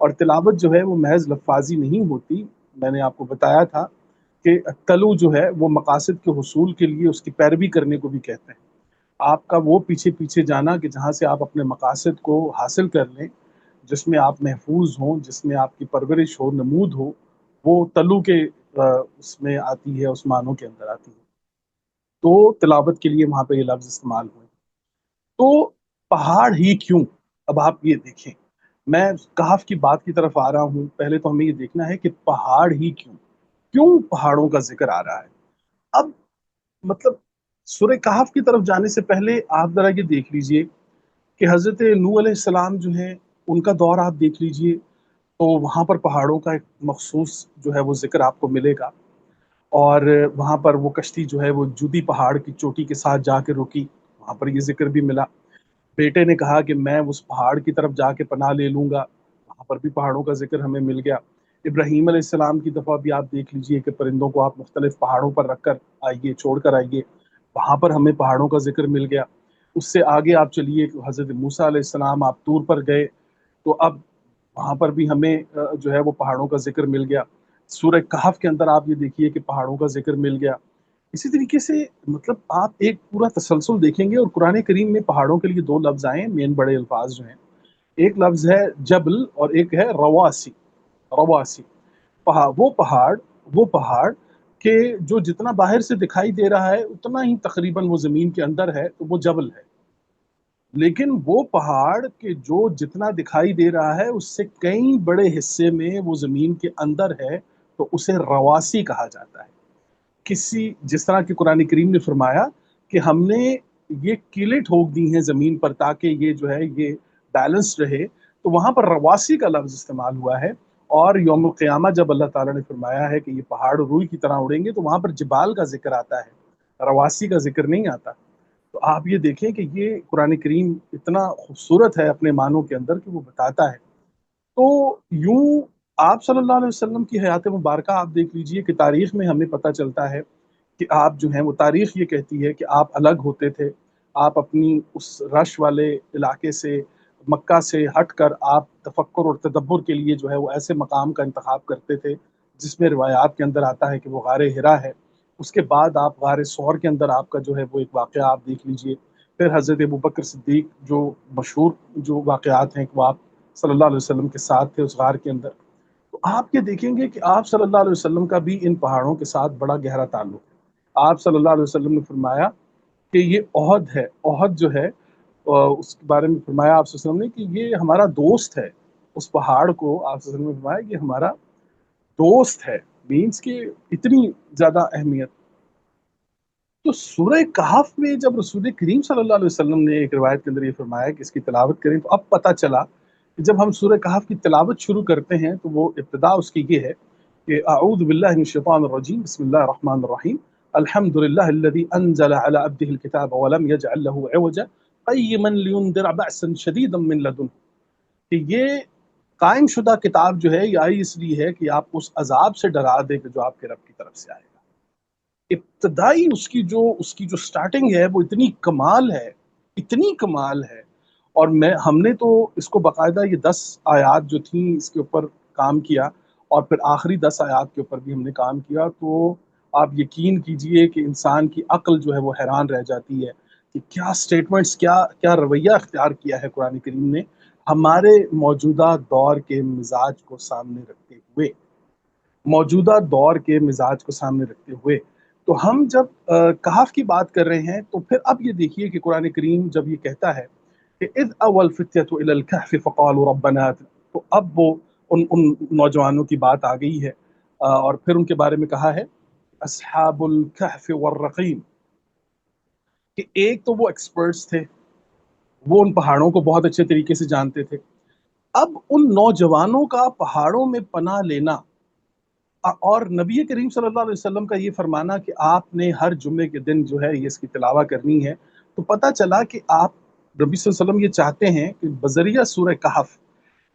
اور تلاوت جو ہے وہ محض لفاظی نہیں ہوتی. میں نے آپ کو بتایا تھا کہ تلو جو ہے وہ مقاصد کے حصول کے لیے اس کی پیروی کرنے کو بھی کہتے ہیں. آپ کا وہ پیچھے پیچھے جانا کہ جہاں سے آپ اپنے مقاصد کو حاصل کر لیں، جس میں آپ محفوظ ہوں، جس میں آپ کی پرورش ہو، نمود ہو، وہ تلو کے اس میں آتی ہے، اس معنوں کے اندر آتی ہے. تو تلاوت کے لیے وہاں پہ یہ لفظ استعمال ہوئے. تو پہاڑ ہی کیوں؟ اب آپ یہ دیکھیں، میں کہف کی بات کی طرف آ رہا ہوں. پہلے تو ہمیں یہ دیکھنا ہے کہ پہاڑ ہی کیوں، کیوں پہاڑوں کا ذکر آ رہا ہے. اب مطلب سورہ کہف کی طرف جانے سے پہلے آپ ذرا یہ دیکھ لیجئے کہ حضرت نوح علیہ السلام جو ہیں ان کا دور آپ دیکھ لیجئے، تو وہاں پر پہاڑوں کا ایک مخصوص جو ہے وہ ذکر آپ کو ملے گا. اور وہاں پر وہ کشتی جو ہے وہ جودی پہاڑ کی چوٹی کے ساتھ جا کے رکی، وہاں پر یہ ذکر بھی ملا. بیٹے نے کہا کہ میں اس پہاڑ کی طرف جا کے پناہ لے لوں گا، وہاں پر بھی پہاڑوں کا ذکر ہمیں مل گیا. ابراہیم علیہ السلام کی دفعہ بھی آپ دیکھ لیجئے کہ پرندوں کو آپ مختلف پہاڑوں پر رکھ کر آئیے، چھوڑ کر آئیے، وہاں پر ہمیں پہاڑوں کا ذکر مل گیا. اس سے آگے آپ چلیے، حضرت موسیٰ علیہ السلام آپ طور پر گئے، تو اب وہاں پر بھی ہمیں جو ہے وہ پہاڑوں کا ذکر مل گیا. سورہ کہف کے اندر آپ یہ دیکھیے کہ پہاڑوں کا ذکر مل گیا. اسی طریقے سے مطلب آپ ایک پورا تسلسل دیکھیں گے، اور قرآن کریم میں پہاڑوں کے لیے دو لفظ آئے ہیں، مین بڑے الفاظ جو ہیں. ایک لفظ ہے جبل اور ایک ہے رواسی. رواسی وہ پہاڑ کہ جو جتنا باہر سے دکھائی دے رہا ہے اتنا ہی تقریباً وہ زمین کے اندر ہے، تو وہ جبل ہے. لیکن وہ پہاڑ کہ جو جتنا دکھائی دے رہا ہے اس سے کئی بڑے حصے میں وہ زمین کے اندر ہے، تو اسے رواسی کہا جاتا ہے. جس طرح کہ قرآن کریم نے فرمایا کہ ہم نے یہ کیلیں ٹھوک دی ہیں زمین پر تاکہ یہ جو ہے یہ بیلنس رہے، تو وہاں پر رواسی کا لفظ استعمال ہوا ہے. اور یوم القیامہ جب اللہ تعالیٰ نے فرمایا ہے کہ یہ پہاڑ روئی کی طرح اڑیں گے، تو وہاں پر جبال کا ذکر آتا ہے، رواسی کا ذکر نہیں آتا. تو آپ یہ دیکھیں کہ یہ قرآن کریم اتنا خوبصورت ہے اپنے معنوں کے اندر کہ وہ بتاتا ہے. تو یوں آپ صلی اللہ علیہ وسلم کی حیات مبارکہ آپ دیکھ لیجئے کہ تاریخ میں ہمیں پتہ چلتا ہے کہ آپ جو ہیں وہ تاریخ یہ کہتی ہے کہ آپ الگ ہوتے تھے. آپ اپنی اس رش والے علاقے سے، مکہ سے ہٹ کر آپ تفکر اور تدبر کے لیے جو ہے وہ ایسے مقام کا انتخاب کرتے تھے جس میں روایات کے اندر آتا ہے کہ وہ غار حرا ہے. اس کے بعد آپ غار ثور کے اندر آپ کا جو ہے وہ ایک واقعہ آپ دیکھ لیجئے. پھر حضرت ابوبکر صدیق جو مشہور جو واقعات ہیں کہ وہ آپ صلی اللہ علیہ وسلم کے ساتھ تھے اس غار کے اندر. تو آپ یہ دیکھیں گے کہ آپ صلی اللہ علیہ وسلم کا بھی ان پہاڑوں کے ساتھ بڑا گہرا تعلق ہے. آپ صلی اللہ علیہ وسلم نے فرمایا کہ یہ احد ہے، احد جو ہے اس کے بارے میں فرمایا آپ صلی اللہ علیہ وسلم نے کہ یہ ہمارا دوست ہے. اس پہاڑ کو آپ صلی اللہ علیہ وسلم نے فرمایا کہ ہمارا دوست ہے، مینس کہ اتنی زیادہ اہمیت. تو سورہ کہف میں جب رسول کریم صلی اللہ علیہ وسلم نے ایک روایت کے اندر یہ فرمایا کہ اس کی تلاوت کریں، تو اب پتہ چلا کہ جب ہم سورہ کہف کی تلاوت شروع کرتے ہیں تو وہ ابتدا اس کی یہ ہے کہ اعوذ باللہ من الشیطان الرجیم، بسم اللہ الرحمن الرحیم، الحمد للہ الذی انزل علی عبدہ الکتاب ولم یجعل له عوجا قیما لینذر بأسا شدیدا من لدنہ. کہ یہ قائم شدہ کتاب جو ہے یہ آئی اس لیے ہے کہ آپ اس عذاب سے ڈرا دے کہ جو آپ کے رب کی طرف سے آئے گا. ابتدائی اس کی جو سٹارٹنگ ہے وہ اتنی کمال ہے، اتنی کمال ہے. اور ہم نے تو اس کو باقاعدہ یہ 10 آیات جو تھیں اس کے اوپر کام کیا، اور پھر آخری 10 آیات کے اوپر بھی ہم نے کام کیا. تو آپ یقین کیجئے کہ انسان کی عقل جو ہے وہ حیران رہ جاتی ہے کہ کیا سٹیٹمنٹس، کیا رویہ اختیار کیا ہے قرآن کریم نے ہمارے موجودہ دور کے مزاج کو سامنے رکھتے ہوئے. موجودہ دور کے مزاج کو سامنے رکھتے ہوئے تو ہم جب کہف کی بات کر رہے ہیں، تو پھر اب یہ دیکھیے کہ قرآن کریم جب یہ کہتا ہے کہ اذ اول فتیۃ الی الکہف فقالوا ربنا، تو اب وہ ان نوجوانوں کی بات آ گئی ہے. اور پھر ان کے بارے میں کہا ہے اصحاب الکہف والرقیم، کہ ایک تو وہ ایکسپرٹس تھے، وہ ان پہاڑوں کو بہت اچھے طریقے سے جانتے تھے. اب ان نوجوانوں کا پہاڑوں میں پناہ لینا اور نبی کریم صلی اللہ علیہ وسلم کا یہ فرمانا کہ آپ نے ہر جمعے کے دن جو ہے یہ اس کی تلاوت کرنی ہے، تو پتہ چلا کہ آپ نبی صلی اللہ علیہ وسلم یہ چاہتے ہیں کہ بذریعہ سورہ کہف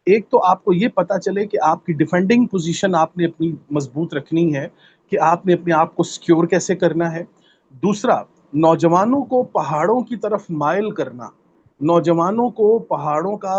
ایک تو آپ کو یہ پتہ چلے کہ آپ کی ڈیفینڈنگ پوزیشن آپ نے اپنی مضبوط رکھنی ہے، کہ آپ نے اپنے آپ کو سکیور کیسے کرنا ہے. دوسرا، نوجوانوں کو پہاڑوں کی طرف مائل کرنا، نوجوانوں کو پہاڑوں کا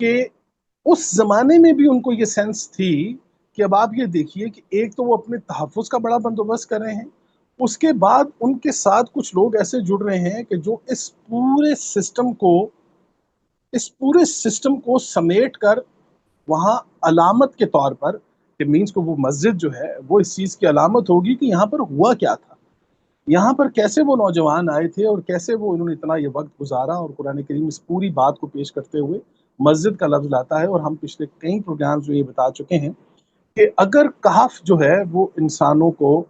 کہ اس زمانے میں بھی ان کو یہ سینس تھی کہ اب آپ یہ دیکھیے کہ ایک تو وہ اپنے تحفظ کا بڑا بندوبست کر رہے ہیں، اس کے بعد ان کے ساتھ کچھ لوگ ایسے جڑ رہے ہیں کہ جو اس پورے سسٹم کو سمیٹ کر وہاں علامت کے طور پر، کہ مینس کو وہ مسجد جو ہے وہ اس چیز کی علامت ہوگی کہ یہاں پر ہوا کیا تھا، یہاں پر کیسے وہ نوجوان آئے تھے اور کیسے وہ انہوں نے اتنا یہ وقت گزارا. اور قرآن کریم اس پوری بات کو پیش کرتے ہوئے مسجد کا لفظ لاتا ہے. اور ہم پچھلے کئی پروگرامز میں یہ بتا چکے ہیں کہ اگر کہف جو ہے وہ انسانوں کو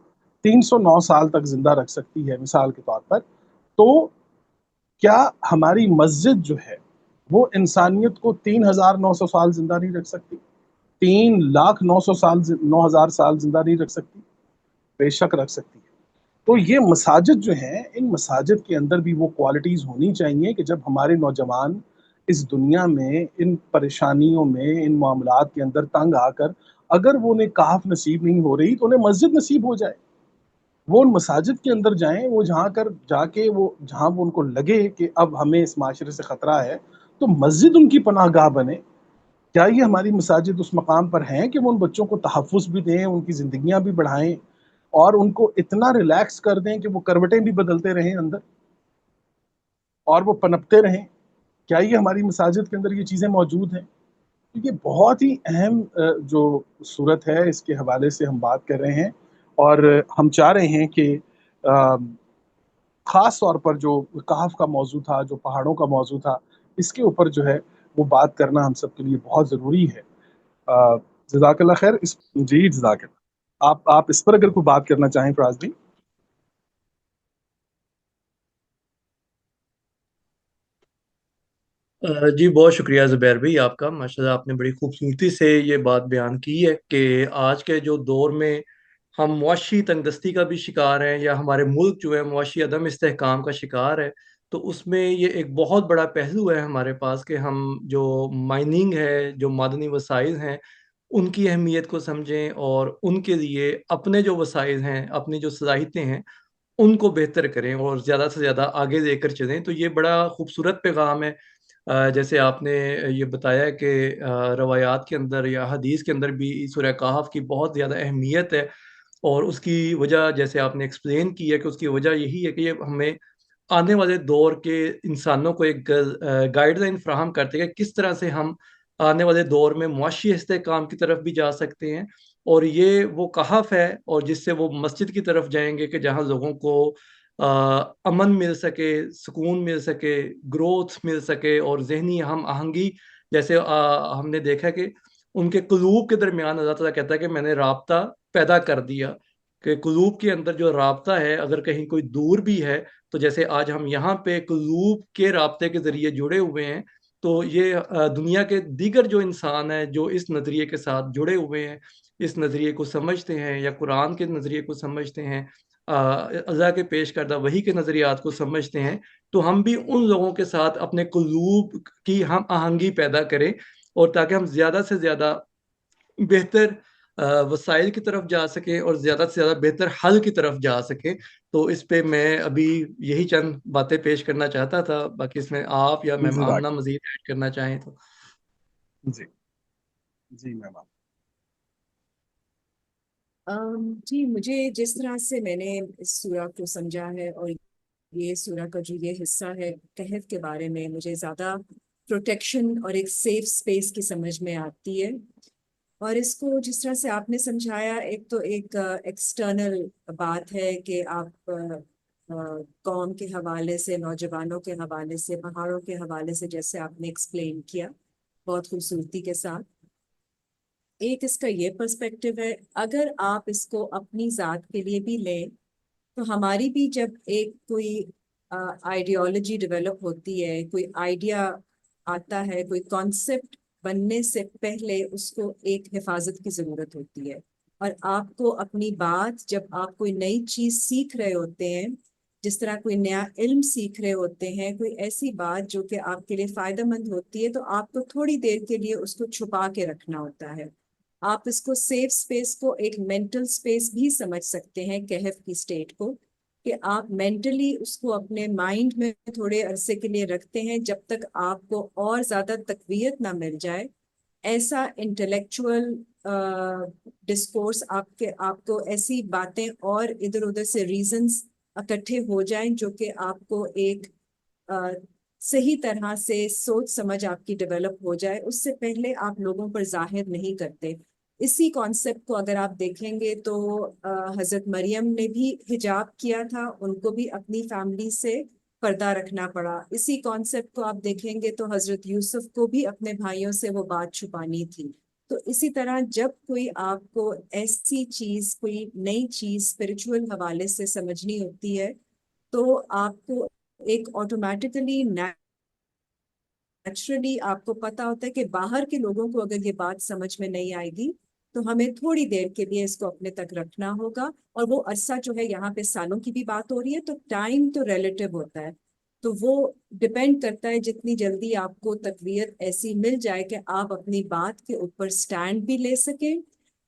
309 سال تک زندہ رکھ سکتی ہے مثال کے طور پر، تو کیا ہماری مسجد جو ہے وہ انسانیت کو 3900 سال زندہ نہیں رکھ سکتی؟ 3,09,000 سال زندہ نہیں رکھ سکتی؟ بے شک رکھ سکتی ہے. تو یہ مساجد جو ہیں، ان مساجد کے اندر بھی وہ کوالٹیز ہونی چاہیے کہ جب ہمارے نوجوان اس دنیا میں ان پریشانیوں میں، ان معاملات کے اندر تنگ آ کر اگر وہ انہیں کہف نصیب نہیں ہو رہی تو انہیں مسجد نصیب ہو جائے، وہ ان مساجد کے اندر جائیں، وہ جا کے جہاں وہ ان کو لگے کہ اب ہمیں اس معاشرے سے خطرہ ہے تو مسجد ان کی پناہ گاہ بنے. کیا یہ ہماری مساجد اس مقام پر ہیں کہ وہ ان بچوں کو تحفظ بھی دیں، ان کی زندگیاں بھی بڑھائیں اور ان کو اتنا ریلیکس کر دیں کہ وہ کروٹیں بھی بدلتے رہیں اندر اور وہ پنپتے رہیں؟ کیا یہ ہماری مساجد کے اندر یہ چیزیں موجود ہیں؟ یہ بہت ہی اہم جو صورت ہے، اس کے حوالے سے ہم بات کر رہے ہیں. اور ہم چاہ رہے ہیں کہ خاص طور پر جو کہف کا موضوع تھا، جو پہاڑوں کا موضوع تھا، اس کے اوپر جو ہے وہ بات کرنا ہم سب کے لیے بہت ضروری ہے. جزاک اللہ خیر. جی جزاک اللہ. آپ اس پر اگر کوئی بات کرنا چاہیں فراز بھائی. جی بہت شکریہ زبیر بھائی آپ کا، ماشاءاللہ آپ نے بڑی خوبصورتی سے یہ بات بیان کی ہے کہ آج کے جو دور میں ہم معاشی تنگدستی کا بھی شکار ہیں، یا ہمارے ملک جو ہے معاشی عدم استحکام کا شکار ہے، تو اس میں یہ ایک بہت بڑا پہلو ہے ہمارے پاس کہ ہم جو مائننگ ہے، جو معدنی وسائل ہیں، ان کی اہمیت کو سمجھیں اور ان کے لیے اپنے جو وسائل ہیں، اپنی جو صلاحیتیں ہیں، ان کو بہتر کریں اور زیادہ سے زیادہ آگے لے کر چلیں. تو یہ بڑا خوبصورت پیغام ہے. جیسے آپ نے یہ بتایا کہ روایات کے اندر یا حدیث کے اندر بھی سورہ کہف کی بہت زیادہ اہمیت ہے، اور اس کی وجہ جیسے آپ نے ایکسپلین کی ہے کہ اس کی وجہ یہی ہے کہ یہ ہمیں آنے والے دور کے انسانوں کو ایک گائیڈ لائن فراہم کرتے ہیں کہ کس طرح سے ہم آنے والے دور میں معاشی استحکام کی طرف بھی جا سکتے ہیں. اور یہ وہ کہف ہے اور جس سے وہ مسجد کی طرف جائیں گے کہ جہاں لوگوں کو امن مل سکے، سکون مل سکے، گروتھ مل سکے اور ذہنی ہم آہنگی. جیسے ہم نے دیکھا کہ ان کے قلوب کے درمیان اللہ تعالیٰ کہتا ہے کہ میں نے رابطہ پیدا کر دیا، کہ قلوب کے اندر جو رابطہ ہے اگر کہیں کوئی دور بھی ہے، تو جیسے آج ہم یہاں پہ قلوب کے رابطے کے ذریعے جڑے ہوئے ہیں، تو یہ دنیا کے دیگر جو انسان ہیں جو اس نظریے کے ساتھ جڑے ہوئے ہیں، اس نظریے کو سمجھتے ہیں یا قرآن کے نظریے کو سمجھتے ہیں، اللہ کے پیش کردہ وحی کے نظریات کو سمجھتے ہیں، تو ہم بھی ان لوگوں کے ساتھ اپنے قلوب کی ہم آہنگی پیدا کریں، اور تاکہ ہم زیادہ سے زیادہ بہتر وسائل کی طرف جا سکیں اور زیادہ سے زیادہ بہتر حل کی طرف جا سکیں. تو اس پہ میں ابھی یہی چند باتیں پیش کرنا چاہتا تھا، باقی اس میں آپ یا میم جزاک آمنہ مزید ایڈ کرنا چاہیں تو. جی جی میم آپ. جی، مجھے جس طرح سے میں نے اس سورہ کو سمجھا ہے، اور یہ سورہ کا جو یہ حصہ ہے کہف کے بارے میں، مجھے زیادہ پروٹیکشن اور ایک سیف اسپیس کی سمجھ میں آتی ہے. اور اس کو جس طرح سے آپ نے سمجھایا، ایک تو ایک ایکسٹرنل بات ہے کہ آپ قوم کے حوالے سے، نوجوانوں کے حوالے سے، پہاڑوں کے حوالے سے، جیسے آپ نے ایکسپلین کیا بہت خوبصورتی کے ساتھ. ایک اس کا یہ پرسپیکٹو ہے، اگر آپ اس کو اپنی ذات کے لیے بھی لیں تو ہماری بھی جب ایک کوئی آئیڈیالوجی ڈیولپ ہوتی ہے، کوئی آئیڈیا آتا ہے، کوئی کانسیپٹ بننے سے پہلے اس کو ایک حفاظت کی ضرورت ہوتی ہے. اور آپ کو اپنی بات، جب آپ کوئی نئی چیز سیکھ رہے ہوتے ہیں، جس طرح کوئی نیا علم سیکھ رہے ہوتے ہیں، کوئی ایسی بات جو کہ آپ کے لیے فائدہ مند ہوتی ہے، تو آپ کو تھوڑی دیر کے لیے اس کو چھپا کے رکھنا ہوتا ہے. آپ اس کو سیف اسپیس کو ایک مینٹل اسپیس بھی سمجھ سکتے ہیں، کہف کی اسٹیٹ کو، کہ آپ مینٹلی اس کو اپنے مائنڈ میں تھوڑے عرصے کے لیے رکھتے ہیں جب تک آپ کو اور زیادہ تقویت نہ مل جائے. ایسا انٹلیکچوئل ڈسکورس آپ کو ایسی باتیں اور ادھر ادھر سے ریزنز اکٹھے ہو جائیں جو کہ آپ کو ایک صحیح طرح سے سوچ سمجھ آپ کی ڈیولپ ہو جائے، اس سے پہلے آپ لوگوں پر ظاہر نہیں کرتے. اسی کانسیپٹ کو اگر آپ دیکھیں گے تو حضرت مریم نے بھی حجاب کیا تھا، ان کو بھی اپنی فیملی سے پردہ رکھنا پڑا. اسی کانسیپٹ کو آپ دیکھیں گے تو حضرت یوسف کو بھی اپنے بھائیوں سے وہ بات چھپانی تھی. تو اسی طرح جب کوئی آپ کو ایسی چیز، کوئی نئی چیز اسپرچول حوالے سے سمجھنی ہوتی ہے تو آپ کو ایک آٹومیٹیکلی نیچرلی آپ کو پتا ہوتا ہے کہ باہر کے لوگوں کو اگر یہ بات سمجھ میں نہیں آئے گی تو ہمیں تھوڑی دیر کے لیے اس کو اپنے تک رکھنا ہوگا. اور وہ عرصہ جو ہے یہاں پہ سالوں کی بھی بات ہو رہی ہے تو ٹائم تو ریلیٹیو ہوتا ہے، تو وہ ڈپینڈ کرتا ہے جتنی جلدی آپ کو تقویت ایسی مل جائے کہ آپ اپنی بات کے اوپر سٹینڈ بھی لے سکیں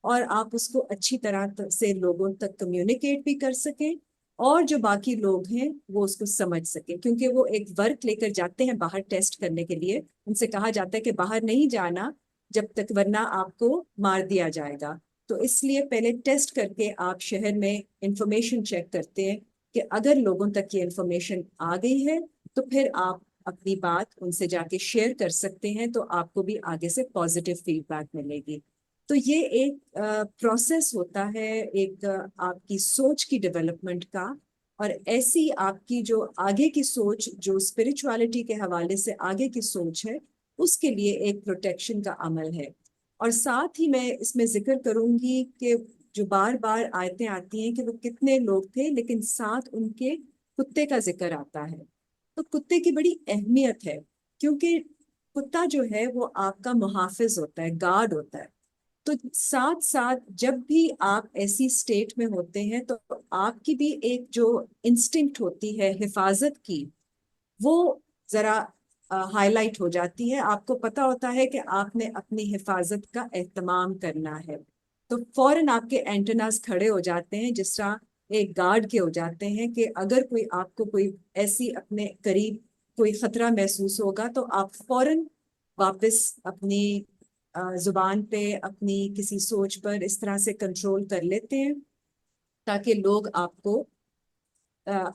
اور آپ اس کو اچھی طرح سے لوگوں تک کمیونیکیٹ بھی کر سکیں اور جو باقی لوگ ہیں وہ اس کو سمجھ سکیں. کیونکہ وہ ایک ورک لے کر جاتے ہیں باہر ٹیسٹ کرنے کے لیے، ان سے کہا جاتا ہے کہ باہر نہیں جانا جب تک ورنہ آپ کو مار دیا جائے گا. تو اس لیے پہلے ٹیسٹ کر کے آپ شہر میں انفارمیشن چیک کرتے ہیں کہ اگر لوگوں تک یہ انفارمیشن آ گئی ہے تو پھر آپ اپنی بات ان سے جا کے شیئر کر سکتے ہیں تو آپ کو بھی آگے سے پازیٹیو فیڈ بیک ملے گی. تو یہ ایک پروسیس ہوتا ہے ایک آپ کی سوچ کی ڈیولپمنٹ کا، اور ایسی آپ کی جو آگے کی سوچ جو اسپرچوالٹی کے حوالے سے آگے کی سوچ ہے اس کے لیے ایک پروٹیکشن کا عمل ہے. اور ساتھ ہی میں اس میں ذکر کروں گی کہ جو بار بار آیتیں آتی ہیں کہ وہ کتنے لوگ تھے، لیکن ساتھ ان کے کتے کا ذکر آتا ہے. تو کتے کی بڑی اہمیت ہے کیونکہ کتا جو ہے وہ آپ کا محافظ ہوتا ہے، گارڈ ہوتا ہے. تو ساتھ ساتھ جب بھی آپ ایسی سٹیٹ میں ہوتے ہیں تو آپ کی بھی ایک جو انسٹنکٹ ہوتی ہے حفاظت کی وہ ذرا ہائی لائٹ ہو جاتی ہے. آپ کو پتا ہوتا ہے کہ آپ نے اپنی حفاظت کا اہتمام کرنا ہے تو فوراً آپ کے اینٹناز کھڑے ہو جاتے ہیں جس طرح ایک گارڈ کے ہو جاتے ہیں کہ اگر کوئی آپ کو کوئی ایسی اپنے قریب کوئی خطرہ محسوس ہوگا تو آپ فوراً واپس اپنی زبان پہ اپنی کسی سوچ پر اس طرح سے کنٹرول کر لیتے ہیں تاکہ لوگ آپ کو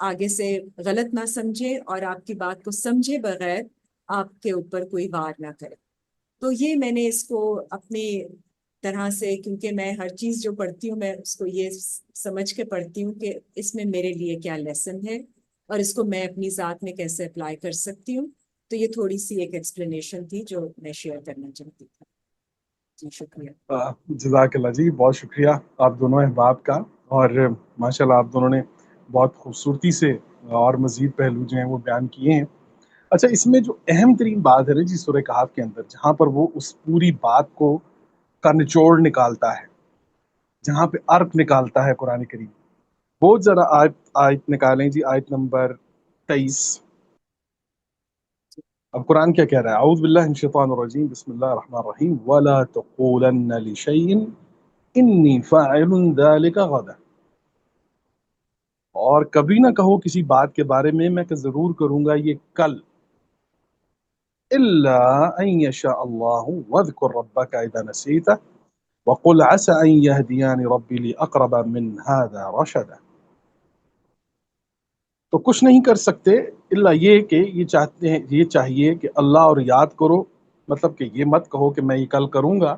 آگے سے غلط نہ سمجھے اور آپ کی بات کو سمجھے بغیر آپ کے اوپر کوئی وار نہ کرے. تو یہ میں نے اس کو اپنی طرح سے، کیونکہ میں ہر چیز جو پڑھتی ہوں میں اس کو یہ سمجھ کے پڑھتی ہوں کہ اس میں میرے لیے کیا لیسن ہے اور اس کو میں اپنی ذات میں کیسے اپلائی کر سکتی ہوں. تو یہ تھوڑی سی ایک ایکسپلینیشن تھی جو میں شیئر کرنا چاہتی تھی. جی شکریہ. جزاک اللہ جی، بہت شکریہ آپ دونوں احباب کا. اور ماشاءاللہ آپ دونوں نے بہت خوبصورتی سے اور مزید پہلو جو ہیں وہ بیان کیے ہیں. اچھا، اس میں جو اہم ترین بات ہے نا جی سورہ کہف کے اندر، جہاں پر وہ اس پوری بات کو کا نچوڑ نکالتا ہے، جہاں پہ ارک نکالتا ہے قرآن کریم، وہ ذرا آیت نکالیں جی، آیت نمبر 23. اب قرآن کیا کہہ رہا ہے؟ اعوذ باللہ من الشیطان الرجیم، بسم اللہ الرحمن الرحیم. وَلَا تَقُولَنَّ لِشَيْءٍ إِنِّي فَاعِلٌ ذَلِكَ غَدًا، اور کبھی نہ کہو کسی بات کے بارے میں کہ ضرور کروں گا یہ کل. إِلَّا أَن يَشَاءَ اللَّهُ وَاذْكُر رَبَّكَ إِذَا نَسِيتَ وَقُلْ عَسَىٰ أَن يَهْدِيَنِ رَبِّي لِأَقْرَبَ مِنْ هَٰذَا رَشَدًا. تو کچھ نہیں کر سکتے الا یہ کہ یہ چاہتے ہیں، یہ چاہیے کہ اللہ اور یاد کرو، مطلب کہ یہ مت کہو کہ میں یہ کل کروں گا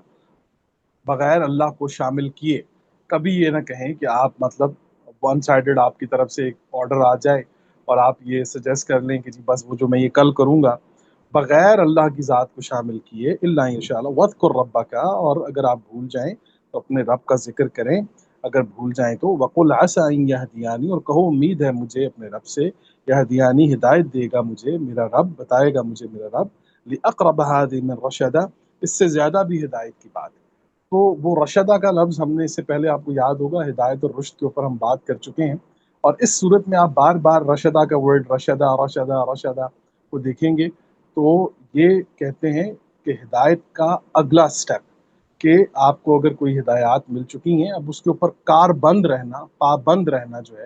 بغیر اللہ کو شامل کیے. کبھی یہ نہ کہیں کہ آپ مطلب ون سائیڈڈ آپ کی طرف سے ایک آرڈر آ جائے اور آپ یہ سجیسٹ کر لیں کہ جی بس وہ جو میں یہ کل کروں گا بغیر اللہ کی ذات کو شامل کیے. الا انشاءاللہ وذکر ربک، اور اگر آپ بھول جائیں تو اپنے رب کا ذکر کریں، اگر بھول جائیں تو وقل عسى ان يهدياني، اور کہو امید ہے مجھے اپنے رب سے، يهدياني ہدایت دے گا مجھے میرا رب، بتائے گا مجھے میرا رب، لأقرب هذه من رشدا، اس سے زیادہ بھی ہدایت کی بات. تو وہ رشدہ کا لفظ ہم نے اس سے پہلے آپ کو یاد ہوگا ہدایت اور رشد کے اوپر ہم بات کر چکے ہیں، اور اس صورت میں آپ بار بار رشدہ کا ورڈ رشدہ رشدہ رشدہ کو دیکھیں گے تو یہ کہتے ہیں کہ ہدایت کا اگلا سٹیپ کہ آپ کو اگر کوئی ہدایات مل چکی ہیں اب اس کے اوپر کار بند رہنا، پابند رہنا جو ہے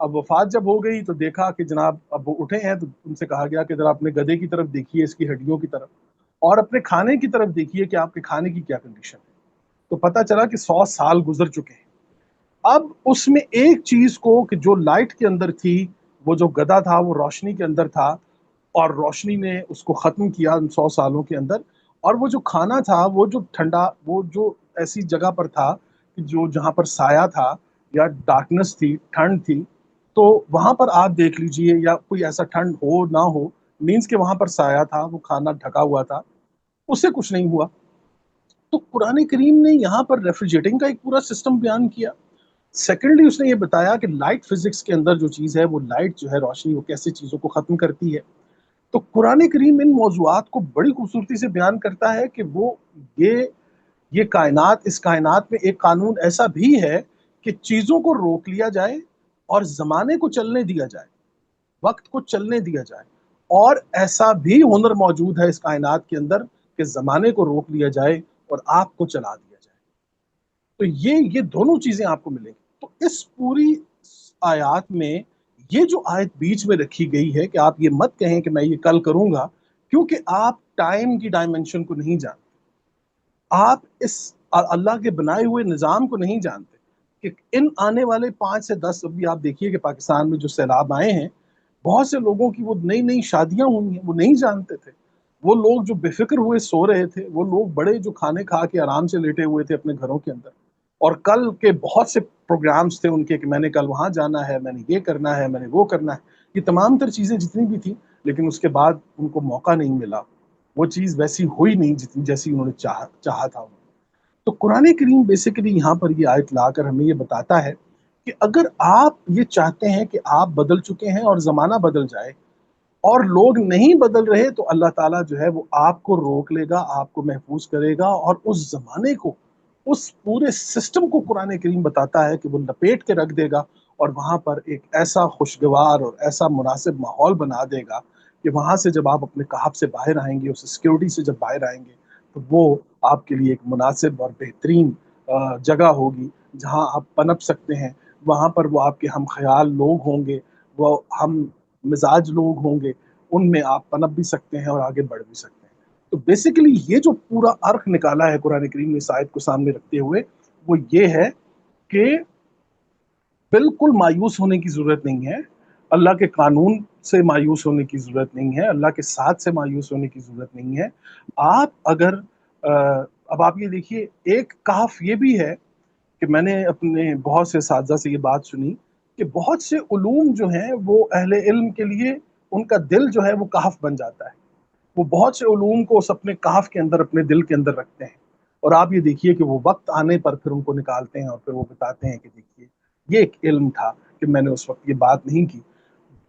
اب وفات جب ہو گئی تو دیکھا کہ جناب اب وہ اٹھے ہیں، تو ان سے کہا گیا کہ ذرا اپنے گدھے کی طرف دیکھیے، اس کی ہڈیوں کی طرف، اور اپنے کھانے کی طرف دیکھیے کہ آپ کے کھانے کی کیا کنڈیشن ہے۔ تو پتہ چلا کہ 100 سال گزر چکے ہیں۔ اب اس میں ایک چیز کو کہ جو لائٹ کے اندر تھی، وہ جو گدھا تھا وہ روشنی کے اندر تھا، اور روشنی نے اس کو ختم کیا ان 100 سالوں کے اندر، اور وہ جو کھانا تھا وہ جو ٹھنڈا، وہ جو ایسی جگہ پر تھا کہ جو جہاں پر سایہ تھا یا ڈارکنس تھی، ٹھنڈ تھی، تو وہاں پر آپ دیکھ لیجئے، یا کوئی ایسا ٹھنڈ ہو نہ ہو، مینس کہ وہاں پر سایہ تھا، وہ کھانا ڈھکا ہوا تھا، اسے کچھ نہیں ہوا۔ تو قرآن کریم نے یہاں پر ریفریجریٹنگ کا ایک پورا سسٹم بیان کیا۔ سیکنڈلی اس نے یہ بتایا کہ لائٹ فزکس کے اندر جو چیز ہے، وہ لائٹ جو ہے، روشنی، وہ کیسے چیزوں کو ختم کرتی ہے۔ تو قرآن کریم ان موضوعات کو بڑی خوبصورتی سے بیان کرتا ہے کہ وہ یہ کائنات، اس کائنات میں ایک قانون ایسا بھی ہے کہ چیزوں کو روک لیا جائے اور زمانے کو چلنے دیا جائے، وقت کو چلنے دیا جائے، اور ایسا بھی ہنر موجود ہے اس کائنات کے اندر کہ زمانے کو روک لیا جائے اور آپ کو چلا دیا جائے۔ تو یہ دونوں چیزیں آپ کو ملیں گی۔ تو اس پوری آیات میں یہ جو آیت بیچ میں رکھی گئی ہے کہ آپ یہ مت کہیں کہ میں یہ کل کروں گا، کیونکہ آپ ٹائم کی ڈائمنشن کو نہیں جانتے، آپ اس اللہ کے بنائے ہوئے نظام کو نہیں جانتے کہ ان آنے والے 5 سے 10، ابھی آپ دیکھیے کہ پاکستان میں جو سیلاب آئے ہیں، بہت سے لوگوں کی وہ نئی نئی شادیاں ہوئی ہیں، وہ نہیں جانتے تھے۔ وہ لوگ جو بے فکر ہوئے سو رہے تھے، وہ لوگ بڑے جو کھانے کھا کے آرام سے لیٹے ہوئے تھے اپنے گھروں کے اندر، اور کل کے بہت سے پروگرامز تھے ان کے کہ میں نے کل وہاں جانا ہے، میں نے یہ کرنا ہے، میں نے وہ کرنا ہے، یہ تمام تر چیزیں جتنی بھی تھیں، لیکن اس کے بعد ان کو موقع نہیں ملا، وہ چیز ویسی ہوئی نہیں جیسی انہوں نے چاہا تھا۔ تو قرآن کریم بیسیکلی یہاں پر یہ آیت لا کر ہمیں یہ بتاتا ہے کہ اگر آپ یہ چاہتے ہیں کہ آپ بدل چکے ہیں اور زمانہ بدل جائے اور لوگ نہیں بدل رہے، تو اللہ تعالیٰ جو ہے وہ آپ کو روک لے گا، آپ کو محفوظ کرے گا، اور اس زمانے کو، اس پورے سسٹم کو قرآن کریم بتاتا ہے کہ وہ لپیٹ کے رکھ دے گا، اور وہاں پر ایک ایسا خوشگوار اور ایسا مناسب ماحول بنا دے گا کہ وہاں سے جب آپ اپنے کہف سے باہر آئیں گے، اس سیکیورٹی سے جب باہر آئیں گے، تو وہ آپ کے لیے ایک مناسب اور بہترین جگہ ہوگی جہاں آپ پنپ سکتے ہیں۔ وہاں پر وہ آپ کے ہم خیال لوگ ہوں گے، وہ ہم مزاج لوگ ہوں گے، ان میں آپ پنپ بھی سکتے ہیں اور آگے بڑھ بھی سکتے ہیں۔ تو بیسیکلی یہ جو پورا ارک نکالا ہے قرآن کریم نے اس آیت کو سامنے رکھتے ہوئے، وہ یہ ہے کہ بالکل مایوس ہونے کی ضرورت نہیں ہے، اللہ کے قانون سے مایوس ہونے کی ضرورت نہیں ہے، اللہ کے ساتھ سے مایوس ہونے کی ضرورت نہیں ہے۔ آپ اگر اب آپ یہ دیکھیے، ایک کہف یہ بھی ہے کہ میں نے اپنے بہت سے اساتذہ سے یہ بات سنی کہ بہت سے علوم جو ہیں وہ اہل علم کے لیے ان کا دل جو ہے وہ کہف بن جاتا ہے، وہ بہت سے علوم کو اس اپنے کہف کے اندر، اپنے دل کے اندر رکھتے ہیں، اور آپ یہ دیکھیے کہ وہ وقت آنے پر پھر ان کو نکالتے ہیں اور پھر وہ بتاتے ہیں کہ دیکھیے یہ ایک علم تھا کہ میں نے اس وقت یہ بات نہیں کی۔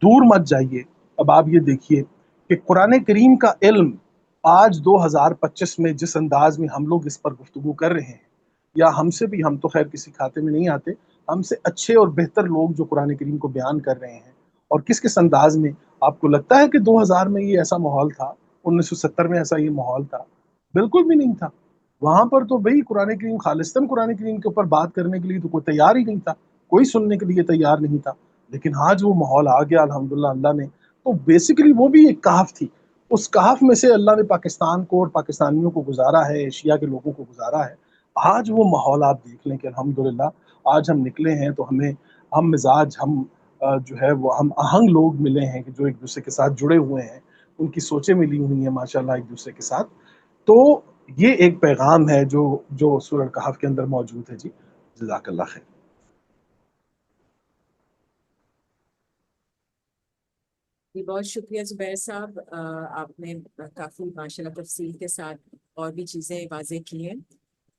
دور مت جائیے، اب آپ یہ دیکھیے کہ قرآن کریم کا علم آج 2025 میں جس انداز میں ہم لوگ اس پر گفتگو کر رہے ہیں، یا ہم سے بھی، ہم تو خیر کسی کھاتے میں نہیں آتے، ہم سے اچھے اور بہتر لوگ جو قرآن کریم کو بیان کر رہے ہیں، اور کس انداز میں، آپ کو لگتا ہے کہ 2000 میں یہ ایسا ماحول تھا، 1970 میں ایسا یہ ماحول تھا؟ بالکل بھی نہیں تھا۔ وہاں پر تو بھئی قرآن کریم، خالصتاً قرآن کریم کے اوپر بات کرنے کے لیے تو کوئی تیار ہی نہیں تھا، کوئی سننے کے لیے تیار نہیں تھا، لیکن آج وہ ماحول آ گیا الحمدللہ اللہ نے۔ تو بیسیکلی وہ بھی ایک کہف تھی، اس کہف میں سے اللہ نے پاکستان کو اور پاکستانیوں کو گزارا ہے، ایشیا کے لوگوں کو گزارا ہے۔ آج وہ ماحول آپ دیکھ لیں کہ الحمدللہ آج ہم نکلے ہیں تو ہم مزاج، ہم جو ہے وہ ہم آہنگ لوگ ملے ہیں کہ جو ایک دوسرے کے ساتھ جڑے ہوئے ہیں، ان کی سوچیں ملی ہوئی ہیں ماشاءاللہ ایک دوسرے کے ساتھ۔ تو یہ ایک پیغام ہے جو سورہ کہف کے اندر موجود ہے۔ جی جزاک اللہ خیر۔ جی بہت شکریہ زبیر صاحب، آپ نے کافی ماشاءاللہ تفصیل کے ساتھ اور بھی چیزیں واضح کی ہیں۔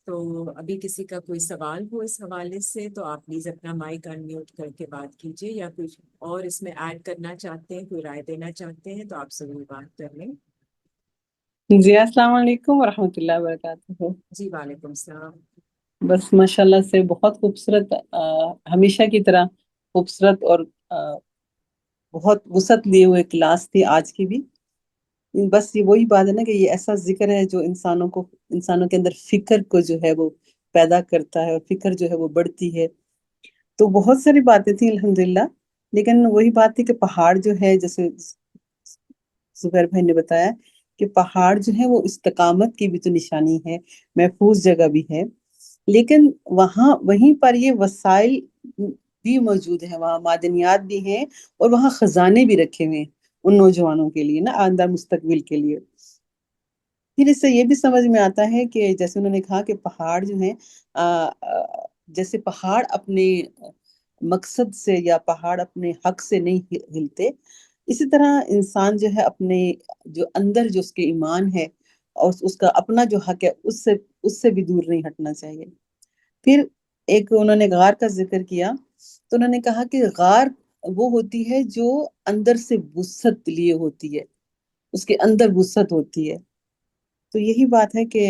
تو ابھی کسی کا کوئی سوال ہو اس حوالے سے تو آپ پلیز اپنا مائک انمیوٹ کر کے بات کیجیے، یا کچھ اور اس میں ایڈ کرنا چاہتے ہیں، کوئی رائے دینا چاہتے ہیں تو آپ ضرور بات کر لیں۔ جی السلام علیکم ورحمۃ اللہ وبرکاتہ۔ جی وعلیکم السلام۔ بس ماشاءاللہ سے بہت خوبصورت، ہمیشہ کی طرح خوبصورت اور بہت وسعت لیے ہوئے کلاس تھی آج کی بھی۔ بس یہ وہی بات ہے نا کہ یہ ایسا ذکر ہے جو انسانوں کے اندر فکر کو جو ہے وہ پیدا کرتا ہے، اور فکر جو ہے وہ بڑھتی ہے۔ تو بہت ساری باتیں تھیں الحمدللہ، لیکن وہی بات تھی کہ پہاڑ جو ہے، جیسے زبیر بھائی نے بتایا کہ پہاڑ جو ہے وہ استقامت کی بھی تو نشانی ہے، محفوظ جگہ بھی ہے، لیکن وہیں پر یہ وسائل بھی موجود ہیں، وہاں معدنیات بھی ہیں اور وہاں خزانے بھی رکھے ہوئے ہیں ان نوجوانوں کے لیے نا، آئندہ مستقبل کے لیے۔ پھر اس سے یہ بھی سمجھ میں آتا ہے کہ جیسے انہوں نے کہا کہ پہاڑ جو ہیں جیسے پہاڑ اپنے مقصد سے یا پہاڑ اپنے حق سے نہیں ہلتے، اسی طرح انسان جو ہے اپنے جو اندر جو اس کے ایمان ہے اور اس کا اپنا جو حق ہے اس سے بھی دور نہیں ہٹنا چاہیے۔ پھر ایک انہوں نے غار کا ذکر کیا، تو انہوں نے کہا کہ غار وہ ہوتی ہے جو اندر سے وسعت لیے ہوتی ہے، اس کے اندر وسعت ہوتی ہے۔ تو یہی بات ہے کہ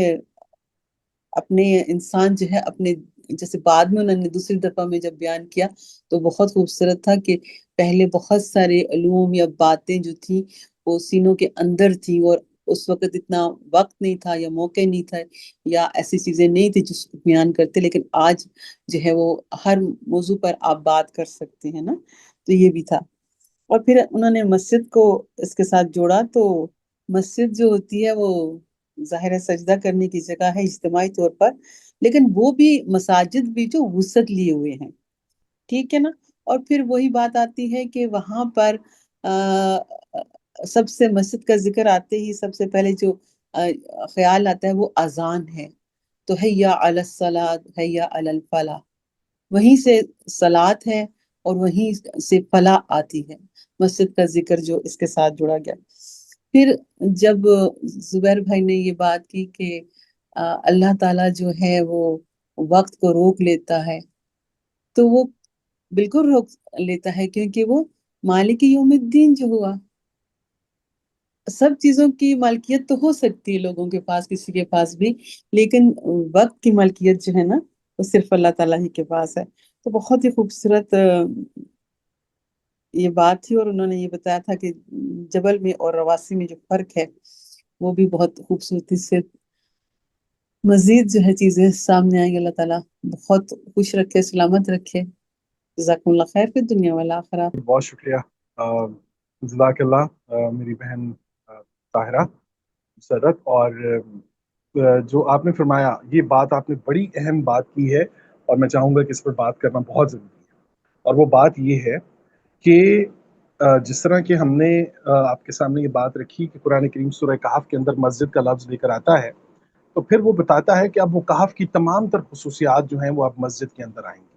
اپنے انسان جو ہے اپنے، جیسے بعد میں انہوں نے دوسری دفعہ میں جب بیان کیا تو بہت خوبصورت تھا کہ پہلے بہت سارے علوم یا باتیں جو تھی وہ سینوں کے اندر تھی، اور اس وقت اتنا وقت نہیں تھا یا موقع نہیں تھا یا ایسی چیزیں نہیں تھی جس کو بیان کرتے، لیکن آج جو ہے وہ ہر موضوع پر آپ بات کر سکتے ہیں نا، تو یہ بھی تھا۔ اور پھر انہوں نے مسجد کو اس کے ساتھ جوڑا، تو مسجد جو ہوتی ہے وہ ظاہر ہے سجدہ کرنے کی جگہ ہے اجتماعی طور پر، لیکن وہ بھی مساجد بھی جو وسعت لیے ہوئے ہیں، ٹھیک ہے نا۔ اور پھر وہی بات آتی ہے کہ وہاں پر سب سے مسجد کا ذکر آتے ہی سب سے پہلے جو خیال آتا ہے وہ اذان ہے، تو حیا علی الصلاۃ حیا علی الفلاح، وہیں سے صلات ہے اور وہیں سے فلاح آتی ہے، مسجد کا ذکر جو اس کے ساتھ جڑا گیا۔ پھر جب زبیر بھائی نے یہ بات کی کہ اللہ تعالیٰ جو ہے وہ وقت کو روک لیتا ہے، تو وہ بالکل روک لیتا ہے، کیونکہ وہ مالک یوم الدین جو ہوا، سب چیزوں کی مالکیت تو ہو سکتی ہے لوگوں کے پاس، کسی کے پاس بھی، لیکن وقت کی مالکیت جو ہے نا وہ صرف اللہ تعالیٰ ہی کے پاس ہے۔ تو بہت ہی خوبصورت یہ بات تھی، اور انہوں نے یہ بتایا تھا کہ جبل میں اور رواسی میں جو فرق ہے وہ بھی بہت خوبصورتی سے مزید جو ہے چیزیں سامنے آئیں گی۔ اللہ تعالیٰ بہت خوش رکھے، سلامت رکھے۔ جزاکم اللہ خیر فی الدنیا والآخرہ۔ بہت شکریہ جزاک اللہ میری بہن طاہرہ مسرت، اور جو آپ نے فرمایا یہ بات آپ نے بڑی اہم بات کی ہے، اور میں چاہوں گا کہ اس پر بات کرنا بہت ضروری ہے، اور وہ بات یہ ہے کہ جس طرح کہ ہم نے آپ کے سامنے یہ بات رکھی کہ قرآن کریم سورہ کہف کے اندر مسجد کا لفظ لے کر آتا ہے، تو پھر وہ بتاتا ہے کہ اب وہ کہف کی تمام تر خصوصیات جو ہیں وہ اب مسجد کے اندر آئیں گی۔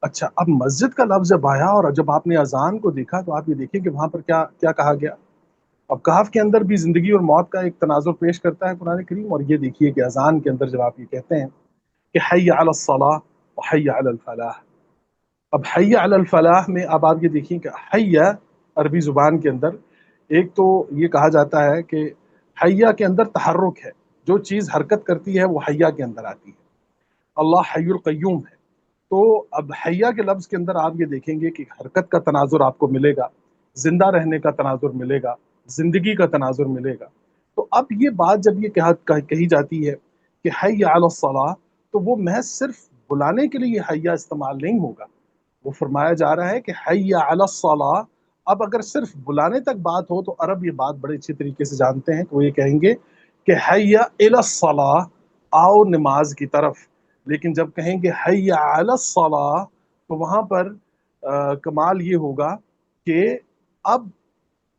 اچھا، اب مسجد کا لفظ جب آیا اور جب آپ نے اذان کو دیکھا تو آپ یہ دیکھیں کہ وہاں پر کیا کیا کہا گیا۔ اب کہف کے اندر بھی زندگی اور موت کا ایک تناظر پیش کرتا ہے قرآن کریم، اور یہ دیکھیے کہ اذان کے اندر جب آپ یہ کہتے ہیں کہ حی علی الصلاۃ و حی علی الفلاح، اب حی علی الفلاح میں اب آپ یہ دیکھیں کہ حی عربی زبان کے اندر ایک تو یہ کہا جاتا ہے کہ حیا کے اندر تحرک ہے، جو چیز حرکت کرتی ہے وہ حیا کے اندر آتی ہے، اللہ حی القیوم ہے۔ تو اب حیا کے لفظ کے اندر آپ یہ دیکھیں گے کہ حرکت کا تناظر آپ کو ملے گا، زندہ رہنے کا تناظر ملے گا، زندگی کا تناظر ملے گا۔ تو اب یہ بات جب یہ کہی جاتی ہے کہ حی علی الصلاح، تو وہ محض صرف بلانے کے لیے حیا استعمال نہیں ہوگا، وہ فرمایا جا رہا ہے کہ حی علی الصلاح۔ اب اگر صرف بلانے تک بات ہو تو عرب یہ بات بڑے اچھے طریقے سے جانتے ہیں کہ وہ یہ کہیں گے کہ حی الی الصلاح، آؤ نماز کی طرف، لیکن جب کہیں گے حی علی الصلاح تو وہاں پر کمال یہ ہوگا کہ اب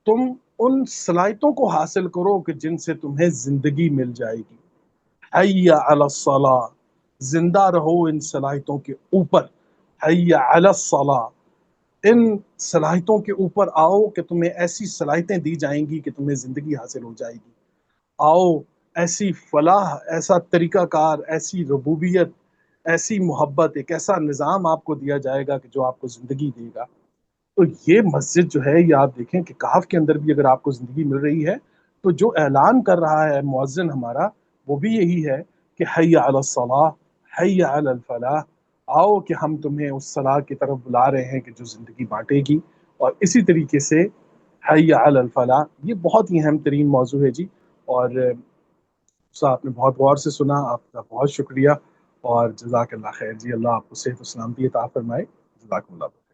تم ان صلاحیتوں کو حاصل کرو کہ جن سے تمہیں زندگی مل جائے گی۔ حی علی الصلاح، زندہ رہو ان صلاحیتوں کے اوپر، حی علی الصلاح، ان صلاحیتوں کے اوپر آؤ کہ تمہیں ایسی صلاحیتیں دی جائیں گی کہ تمہیں زندگی حاصل ہو جائے گی۔ آؤ ایسی فلاح، ایسا طریقہ کار، ایسی ربوبیت، ایسی محبت، ایک ایسا نظام آپ کو دیا جائے گا کہ جو آپ کو زندگی دے گا۔ تو یہ مسجد جو ہے، یہ آپ دیکھیں کہ کہف کے اندر بھی اگر آپ کو زندگی مل رہی ہے تو جو اعلان کر رہا ہے مؤذن ہمارا وہ بھی یہی ہے کہ حی علی الصلاح حی علی الفلاح، آؤ کہ ہم تمہیں اس صلاح کی طرف بلا رہے ہیں کہ جو زندگی بانٹے گی۔ اور اسی طریقے سے حی علی الفلاح، یہ بہت ہی اہم ترین موضوع ہے جی، اور آپ نے بہت غور سے سنا، آپ کا بہت شکریہ، اور جزاک اللہ خیر جی، اللہ آپ کو صحت و سلامتی عطا فرمائے، جزاک اللہ۔